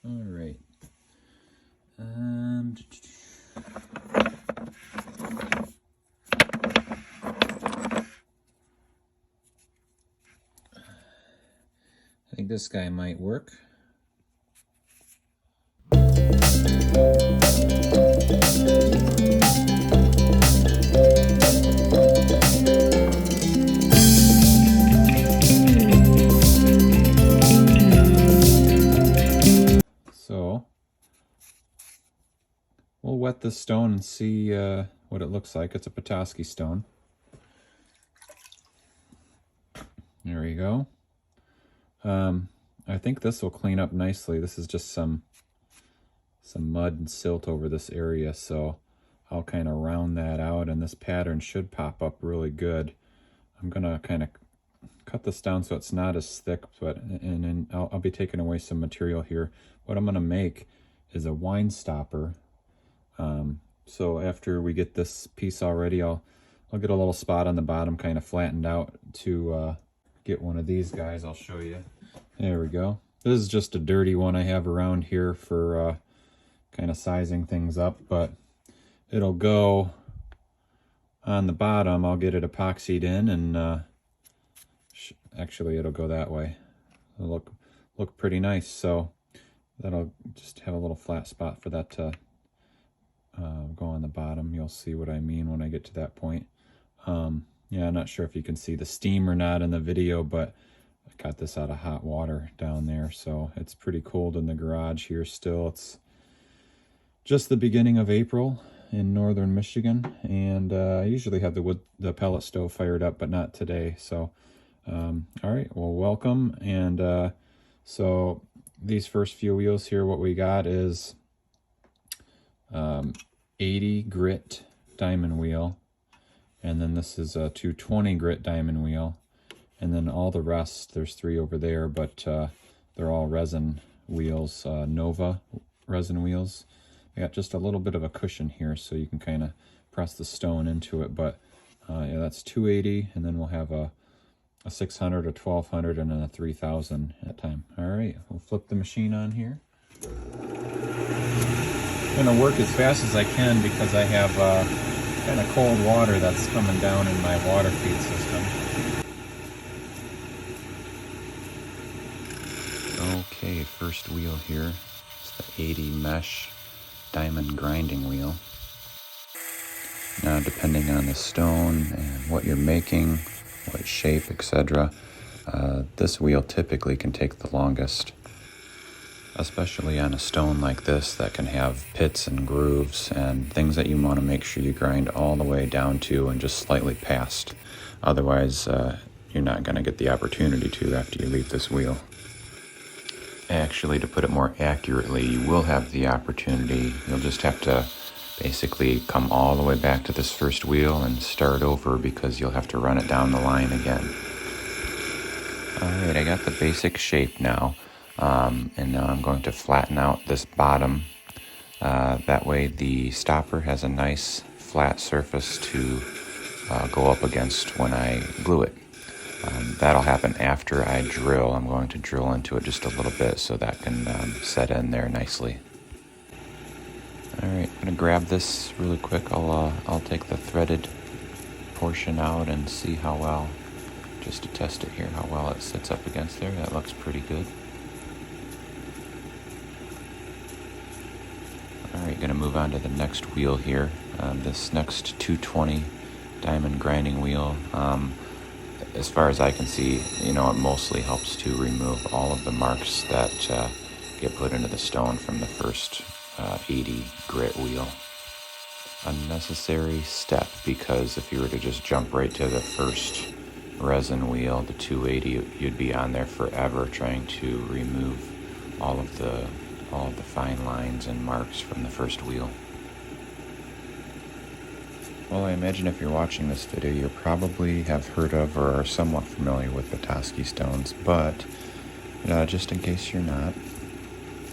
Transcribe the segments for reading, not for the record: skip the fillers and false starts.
All right. I think this guy might work. So we'll wet this stone and see what it looks like. It's a Petoskey stone. There we go. I think this will clean up nicely. This is just some mud and silt over this area, so I'll kind of round that out, and this pattern should pop up really good. I'm gonna kind of cut this down so it's not as thick, but and then I'll be taking away some material here. What I'm gonna make is a wine stopper. So after we get this piece all ready, I'll get a little spot on the bottom kind of flattened out to get one of these guys. I'll show you. There we go. This is just a dirty one I have around here for kind of sizing things up, but it'll go on the bottom. I'll get it epoxied in, and actually it'll go that way. It'll look pretty nice. So that'll just have a little flat spot for that to go on the bottom. You'll see what I mean when I get to that point. Yeah, I'm not sure if you can see the steam or not in the video, but I got this out of hot water down there, so it's pretty cold in the garage here still. It's just the beginning of April in northern Michigan, and I usually have the pellet stove fired up, but not today. So all right, well, welcome. And so these first few wheels here, what we got is 80 grit diamond wheel, and then this is a 220 grit diamond wheel, and then all the rest, there's 3 over there, but they're all resin wheels, Nova resin wheels. I got just a little bit of a cushion here so you can kind of press the stone into it, but yeah, that's 280, and then we'll have a 600, a 1200, and then a 3000 at a time. All right, we'll flip the machine on here. I'm gonna work as fast as I can because I have kind of cold water that's coming down in my water feed system. Okay, first wheel here. It's the 80 mesh diamond grinding wheel. Now, depending on the stone and what you're making, what shape, etc., this wheel typically can take the longest, especially on a stone like this that can have pits and grooves and things that you want to make sure you grind all the way down to and just slightly past. Otherwise, you're not going to get the opportunity to after you leave this wheel. Actually, to put it more accurately, you will have the opportunity. You'll just have to basically come all the way back to this first wheel and start over because you'll have to run it down the line again. Alright, I got the basic shape now, and now I'm going to flatten out this bottom. That way the stopper has a nice flat surface to go up against when I glue it. That'll happen after I drill. I'm going to drill into it just a little bit so that can set in there nicely. Alright, I'm going to grab this really quick. I'll take the threaded portion out and see how well, just to test it here, how well it sits up against there. That looks pretty good. Alright, going to move on to the next wheel here. This next 220 diamond grinding wheel. As far as I can see, it mostly helps to remove all of the marks that get put into the stone from the first 80 grit wheel. Unnecessary step, because if you were to just jump right to the first resin wheel, the 280, you'd be on there forever trying to remove all of the fine lines and marks from the first wheel. Well, I imagine if you're watching this video, you probably have heard of or are somewhat familiar with Petoskey stones, but just in case you're not,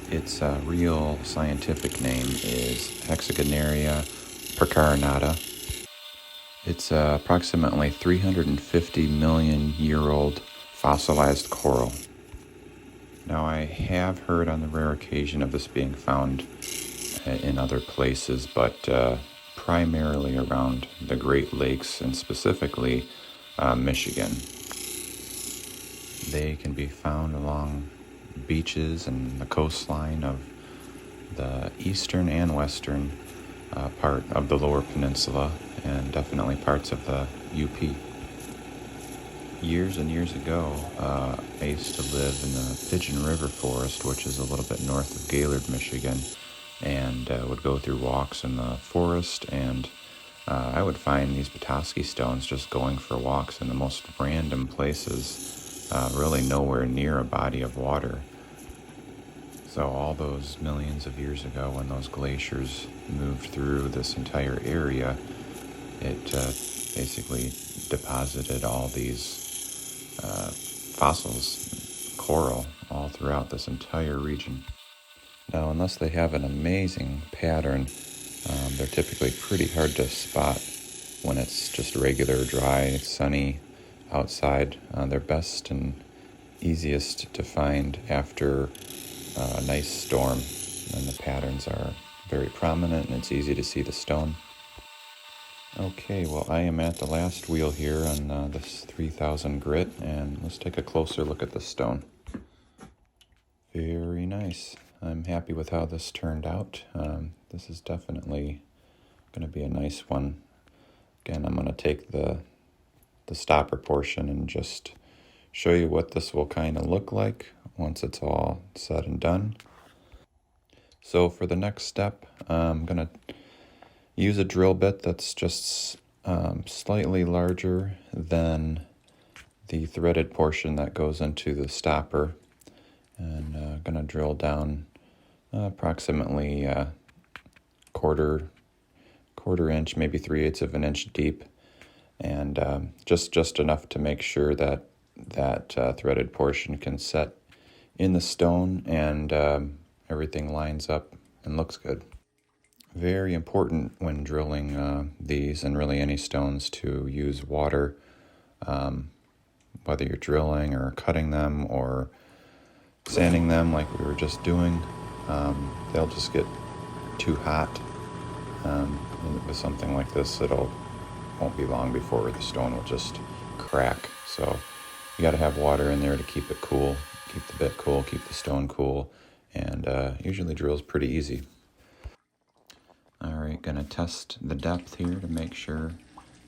its real scientific name is Hexagonaria Percarinata. It's approximately 350 million year old fossilized coral. Now, I have heard on the rare occasion of this being found in other places, but primarily around the Great Lakes and specifically Michigan. They can be found along beaches and the coastline of the eastern and western part of the Lower Peninsula, and definitely parts of the UP. Years and years ago, I used to live in the Pigeon River Forest, which is a little bit north of Gaylord, Michigan, and would go through walks in the forest, and I would find these Petoskey stones just going for walks in the most random places, really nowhere near a body of water. So all those millions of years ago, when those glaciers moved through this entire area, it basically deposited all these fossils, coral, all throughout this entire region. Now, unless they have an amazing pattern, they're typically pretty hard to spot when it's just regular, dry, sunny outside. They're best and easiest to find after a nice storm, and the patterns are very prominent and it's easy to see the stone. Okay, well, I am at the last wheel here on this 3000 grit, and let's take a closer look at the stone. Very nice. I'm happy with how this turned out. This is definitely going to be a nice one. Again, I'm going to take the stopper portion and just show you what this will kind of look like once it's all said and done. So for the next step, I'm going to use a drill bit that's just slightly larger than the threaded portion that goes into the stopper. And I'm going to drill down approximately quarter inch, maybe 3/8 of an inch deep, and just enough to make sure that threaded portion can set in the stone and everything lines up and looks good. Very important when drilling these and really any stones to use water, whether you're drilling or cutting them or sanding them like we were just doing. They'll just get too hot. With something like this, won't be long before the stone will just crack. So you got to have water in there to keep it cool, keep the bit cool, keep the stone cool, and usually drill's pretty easy. All right, gonna test the depth here to make sure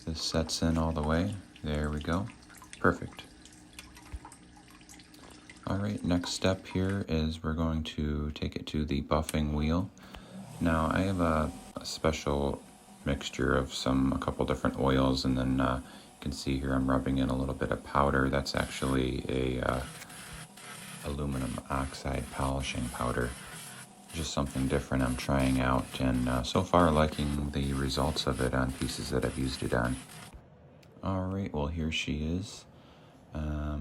this sets in all the way. There we go, perfect. All right, next step here is we're going to take it to the buffing wheel. Now I have a special mixture of a couple different oils, and then you can see here I'm rubbing in a little bit of powder. That's actually a aluminum oxide polishing powder. Just something different I'm trying out, and so far liking the results of it on pieces that I've used it on. All right, well, here she is. There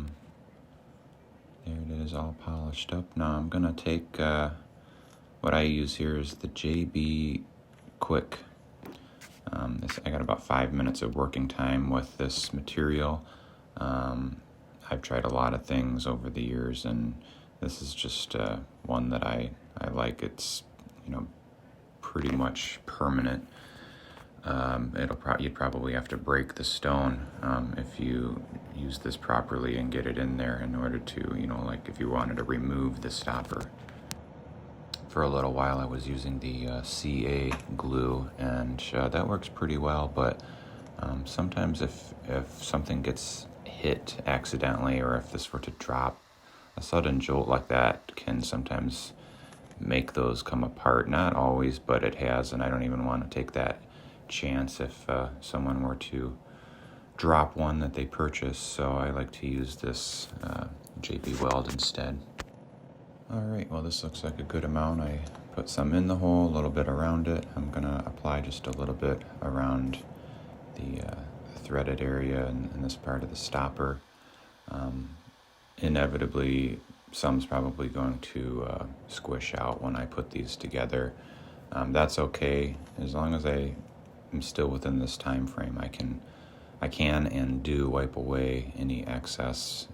it is, all polished up. Now I'm gonna take what I use here is the JB Quick. I got about 5 minutes of working time with this material. I've tried a lot of things over the years, and this is just one that I like. It's, pretty much permanent. You'd probably have to break the stone if you use this properly and get it in there in order to, like if you wanted to remove the stopper. For a little while I was using the CA glue, and that works pretty well, but sometimes if something gets hit accidentally, or if this were to drop, a sudden jolt like that can sometimes make those come apart. Not always, but it has, and I don't even want to take that chance if someone were to drop one that they purchased, so I like to use this JB Weld instead. All right, well, this looks like a good amount. I put some in the hole, a little bit around it. I'm gonna apply just a little bit around the threaded area in this part of the stopper. Inevitably, some's probably going to squish out when I put these together. That's okay, as long as I am still within this time frame. I can and do wipe away any excess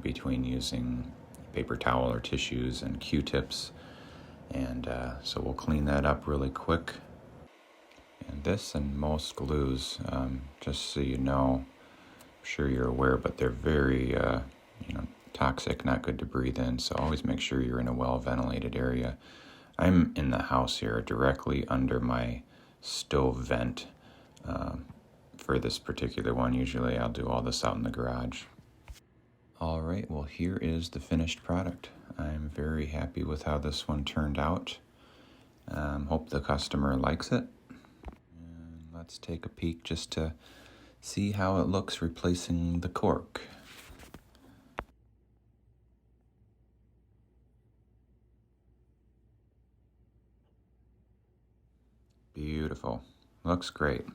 between using paper towel or tissues and Q-tips. And so we'll clean that up really quick. And this and most glues, just so you know, I'm sure you're aware, but they're very toxic, not good to breathe in. So always make sure you're in a well-ventilated area. I'm in the house here, directly under my stove vent. For this particular one, usually I'll do all this out in the garage. All right, well, here is the finished product. I'm very happy with how this one turned out. Hope the customer likes it. And let's take a peek just to see how it looks replacing the cork. Beautiful. Looks great.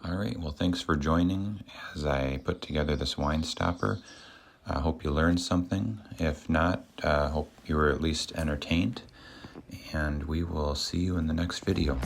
All right, well, thanks for joining as I put together this wine stopper. I hope you learned something. If not, hope you were at least entertained. And we will see you in the next video.